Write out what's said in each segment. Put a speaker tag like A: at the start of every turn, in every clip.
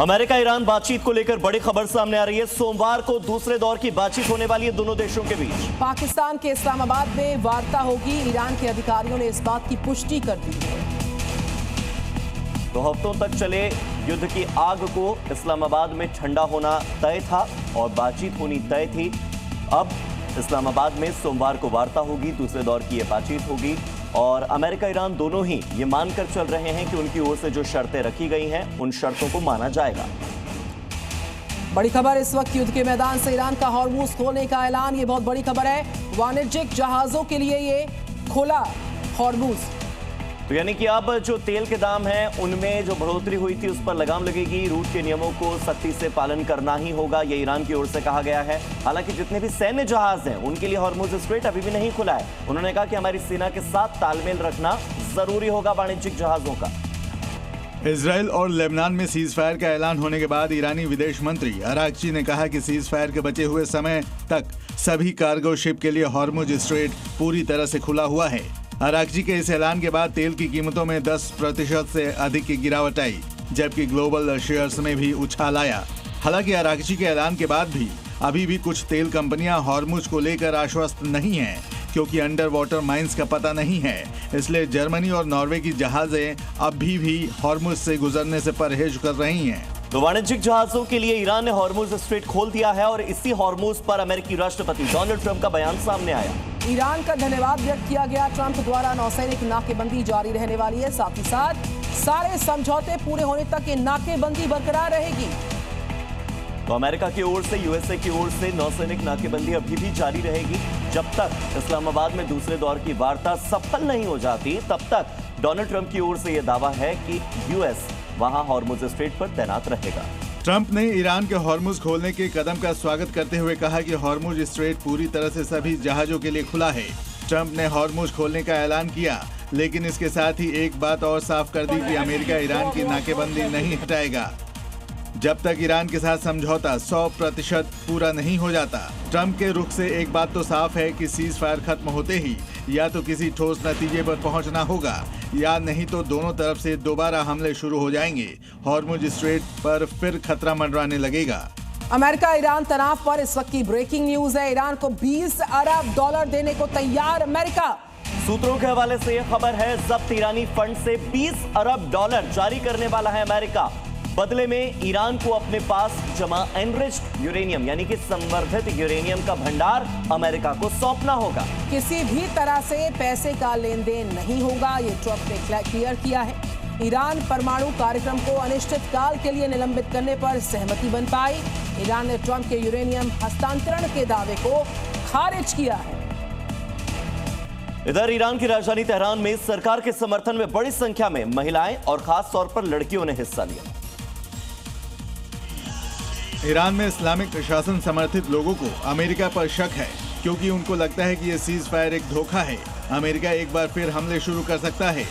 A: America Iran बातचीत को लेकर बड़ी खबर सामने आ रही है। सोमवार को दूसरे दौर की बातचीत होने वाली है दोनों देशों के बीच।
B: पाकिस्तान के इस्लामाबाद में वार्ता होगी। ईरान के अधिकारियों ने इस बात की पुष्टि कर दी है।
A: 2 हफ्तों तक चले युद्ध की आग को इस्लामाबाद में ठंडा होना तय था और बातचीत होनी तय थी। अब इस्लामाबाद में सोमवार को वार्ता होगी, दूसरे दौर की यह बातचीत होगी और अमेरिका ईरान दोनों ही ये मानकर चल रहे हैं कि उनकी ओर से जो शर्तें रखी गई हैं उन शर्तों को माना जाएगा।
B: बड़ी खबर इस वक्त युद्ध के मैदान से ईरान का हॉर्मुज खोलने का ऐलान। ये बहुत बड़ी खबर है। वाणिज्यिक जहाजों के लिए ये खोला हॉर्मुज।
A: तो यानी कि अब जो तेल के दाम हैं उनमें जो बढ़ोतरी हुई थी उस पर लगाम लगेगी। रूट के नियमों को सख्ती से पालन करना ही होगा, ये ईरान की ओर से कहा गया है। हालांकि जितने भी सैन्य जहाज हैं उनके लिए हॉर्मुज स्ट्रेट अभी भी नहीं खुला है। उन्होंने कहा कि हमारी सेना के साथ तालमेल रखना जरूरी होगा वाणिज्यिक जहाजों का।
C: इजराइल और लेबनान में सीज फायर का ऐलान होने के बाद ईरानी विदेश मंत्री अरागची ने कहा कि सीज फायर के बचे हुए समय तक सभी कार्गो शिप के लिए हॉर्मुज स्ट्रेट पूरी तरह से खुला हुआ है। अरागची के इस ऐलान के बाद तेल की कीमतों में 10% से अधिक की गिरावट आई, जबकि ग्लोबल शेयर्स में भी उछाल आया। हालांकि अरागची के ऐलान के बाद भी अभी भी कुछ तेल कंपनियां हॉर्मुज को लेकर आश्वस्त नहीं हैं, क्योंकि अंडर वाटर माइंस का पता नहीं है। इसलिए जर्मनी और नॉर्वे की जहाजें अभी भी हॉर्मुज से गुजरने से परहेज कर रही हैं।
A: तो वाणिज्यिक जहाजों के लिए ईरान ने हॉर्मुज स्ट्रेट खोल दिया है और इसी हॉर्मुज पर अमेरिकी राष्ट्रपति डोनाल्ड ट्रंप का बयान सामने आया।
B: ईरान का धन्यवाद व्यक्त किया गया। ट्रंप द्वारा नौसैनिक नाकेबंदी जारी रहने वाली है। साथ ही साथ सारे समझौते पूरे होने तक ये नाकेबंदी बरकरार रहेगी।
A: तो अमेरिका की ओर से, यूएसए की ओर से नौसैनिक नाकेबंदी अभी भी जारी रहेगी। जब तक इस्लामाबाद में दूसरे दौर की वार्ता सफल नहीं हो जाती तब तक डोनाल्ड ट्रंप की ओर से यह दावा है कि यूएस वहां हॉर्मुज स्ट्रेट पर तैनात रहेगा।
C: ट्रंप ने ईरान के हॉर्मुज खोलने के कदम का स्वागत करते हुए कहा कि हॉर्मुज स्ट्रेट पूरी तरह से सभी जहाजों के लिए खुला है। ट्रंप ने हॉर्मुज खोलने का ऐलान किया, लेकिन इसके साथ ही एक बात और साफ कर दी कि अमेरिका ईरान की नाकेबंदी नहीं हटाएगा जब तक ईरान के साथ समझौता 100% पूरा नहीं हो जाता। ट्रंप के रुख से एक बात तो साफ है कि सीज फायर खत्म होते ही या तो किसी ठोस नतीजे पर पहुंचना होगा या नहीं तो दोनों तरफ से दोबारा हमले शुरू हो जाएंगे। हॉर्मुज स्ट्रेट पर फिर खतरा मंडराने लगेगा।
B: अमेरिका ईरान तनाव पर इस वक्त की ब्रेकिंग न्यूज है। ईरान को $20 अरब देने को तैयार अमेरिका।
A: सूत्रों के हवाले से यह खबर है, जब्त ईरानी फंड से $20 अरब जारी करने वाला है अमेरिका। बदले में ईरान को अपने पास जमा एनरिच्ड यूरेनियम यानी कि संवर्धित यूरेनियम का भंडार अमेरिका को सौंपना होगा।
B: किसी भी तरह से पैसे का लेन देन नहीं होगा, ये ट्रंप ने क्लियर किया है। ईरान परमाणु कार्यक्रम को अनिश्चित काल के लिए निलंबित करने पर सहमति बन पाई। ईरान ने ट्रंप के यूरेनियम हस्तांतरण के दावे को खारिज किया है।
A: इधर ईरान की राजधानी तेहरान में सरकार के समर्थन में बड़ी संख्या में महिलाएं और खास तौर पर लड़कियों ने हिस्सा लिया।
C: ईरान में इस्लामिक शासन समर्थित लोगों को अमेरिका पर शक है, क्योंकि उनको लगता है कि यह सीज फायर एक धोखा है। अमेरिका एक बार फिर हमले शुरू कर सकता है।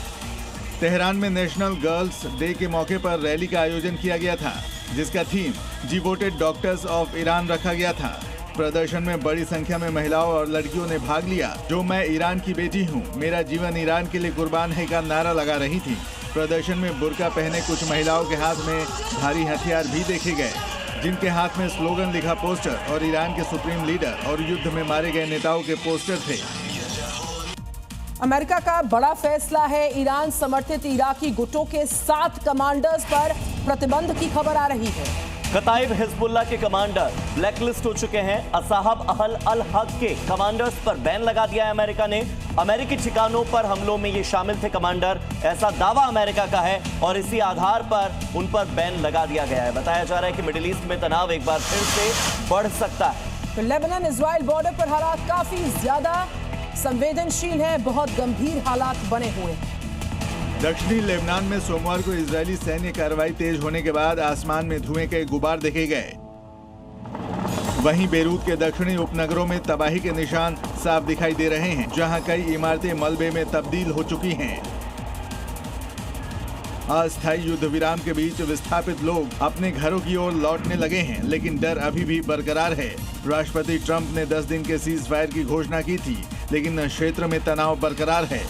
C: तेहरान में नेशनल गर्ल्स डे के मौके पर रैली का आयोजन किया गया था, जिसका theme devoted doctors of Iran रखा गया था। प्रदर्शन में बड़ी संख्या में महिलाओं और लड़कियों ने भाग लिया, जो मैं ईरान की बेटी हूँ, मेरा जीवन ईरान के लिए कुर्बान है का नारा लगा रही थी। प्रदर्शन में बुर्का पहने कुछ महिलाओं के हाथ में भारी हथियार भी देखे गए, जिनके हाथ में स्लोगन लिखा पोस्टर और ईरान के सुप्रीम लीडर और युद्ध में मारे गए नेताओं के पोस्टर थे।
B: अमेरिका का बड़ा फैसला है। ईरान समर्थित इराकी गुटों के 7 कमांडर्स पर प्रतिबंध की खबर आ रही है।
A: कताइब हिजबुल्लाह के कमांडर ब्लैकलिस्ट हो चुके हैं। असाहब अहल अल हक के कमांडर्स पर बैन लगा दिया है अमेरिका ने। अमेरिकी ठिकानों पर हमलों में ये शामिल थे कमांडर, ऐसा दावा अमेरिका का है और इसी आधार पर उन पर बैन लगा दिया गया है। बताया जा रहा है कि मिडिल ईस्ट में तनाव एक बार फिर से बढ़ सकता है।
B: तो लेबनान इजराइल बॉर्डर पर हालात काफी ज्यादा संवेदनशील है, बहुत गंभीर हालात बने हुए हैं।
C: दक्षिणी लेबनान में सोमवार को इजरायली सैन्य कार्रवाई तेज होने के बाद आसमान में धुएं के गुबार देखे गए। वहीं बेरूत के दक्षिणी उपनगरों में तबाही के निशान साफ दिखाई दे रहे हैं, जहां कई इमारतें मलबे में तब्दील हो चुकी हैं। अस्थायी युद्ध विराम के बीच विस्थापित लोग अपने घरों की ओर लौटने लगे हैं, लेकिन डर अभी भी बरकरार है। राष्ट्रपति ट्रंप ने 10 दिन के सीज फायर की घोषणा की थी, लेकिन क्षेत्र में तनाव बरकरार है।